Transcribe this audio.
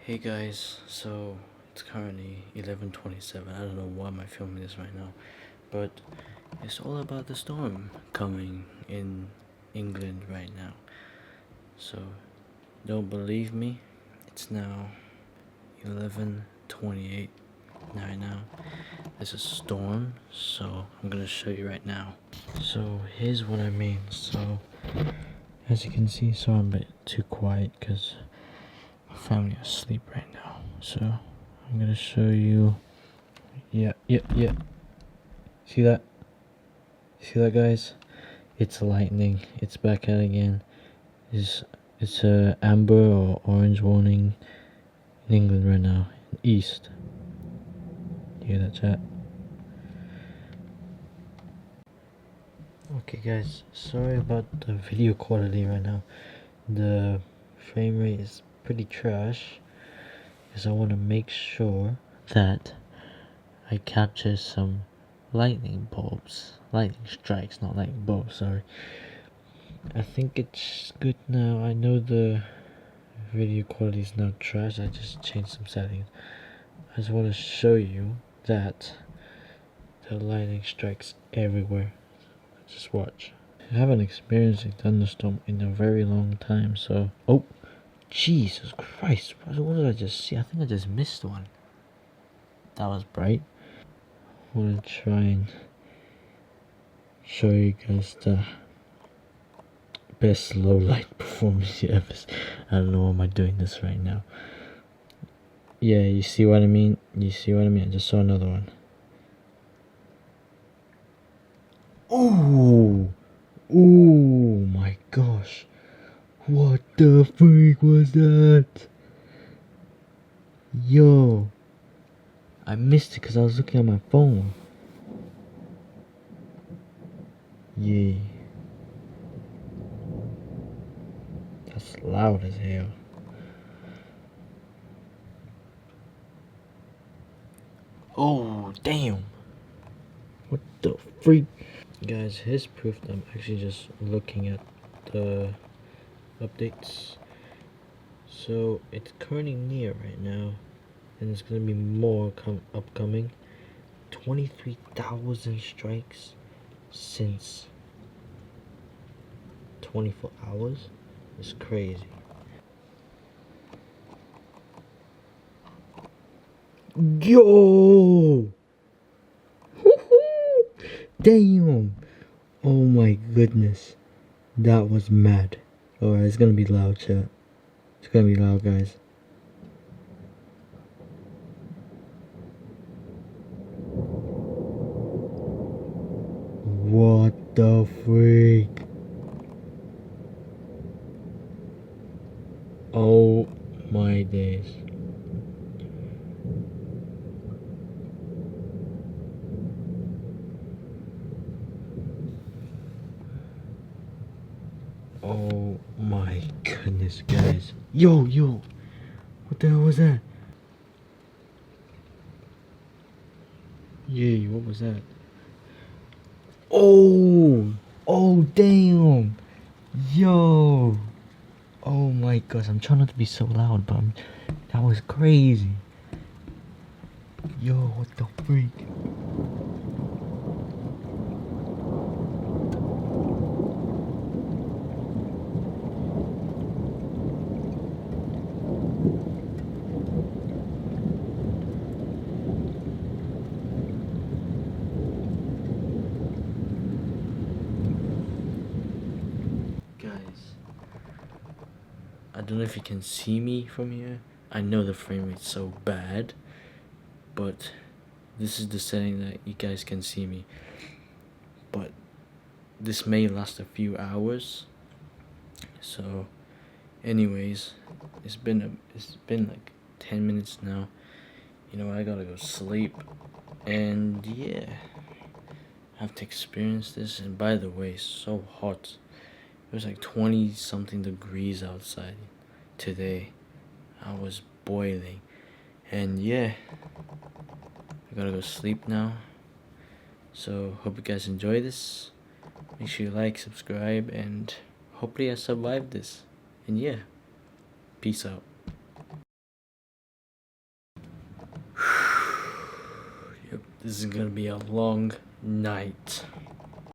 Hey guys, so it's currently 11:27. I don't know why I'm filming this right now, but it's all about the storm coming in England right now. So don't believe me, it's now 11:28 right now. There's a storm, so I'm gonna show you right now. So here's what I mean. So as you can see, so I'm a bit too quiet because my family is asleep right now. So I'm gonna show you. Yeah. See that? See that, guys? It's lightning. It's back out again. It's a amber or orange warning in England right now. East. You hear that, chat? Okay, guys. Sorry about the video quality right now. The frame rate is pretty trash because I want to make sure that I capture some lightning strikes, not lightning bulbs, sorry. I think it's good now. I know the video quality is now trash. I just changed some settings. I just want to show you that the lightning strikes everywhere. Just watch. I haven't experienced a thunderstorm in a very long time, so... Oh! Jesus Christ! What did I just see? I think I just missed one. That was bright. I want to try and show you guys the best low light performance you ever seen. I don't know why am I doing this right now. Yeah, you see what I mean? I just saw another one. Oh! Oh my gosh! What the freak was that? Yo! I missed it because I was looking at my phone. Yeah. That's loud as hell. Oh, damn. What the freak? Guys, here's proof that I'm actually just looking at the updates. So, it's currently near right now. And there's gonna be more upcoming. 23,000 strikes since 24 hours. It's crazy. Yo! Damn! Oh my goodness. That was mad. Alright, it's gonna be loud, chat. It's gonna be loud, guys. What the freak? Oh my days. Oh my goodness, guys. Yo! What the hell was that? Yeah, what was that? Oh damn! Yo! Oh my gosh, I'm trying not to be so loud, but that was crazy. Yo, what the freak? Guys, I don't know if you can see me from here. I know the frame rate's so bad, but this is the setting that you guys can see me. But this may last a few hours. So anyways, it's been like 10 minutes now. You know, I gotta go sleep. And yeah, I have to experience this. And by the way, it's so hot. It was like 20 something degrees outside today. I was boiling. And yeah, I gotta go sleep now. So hope you guys enjoy this. Make sure you like, subscribe, and hopefully I survived this. And yeah, peace out. Yep, this is gonna be a long night.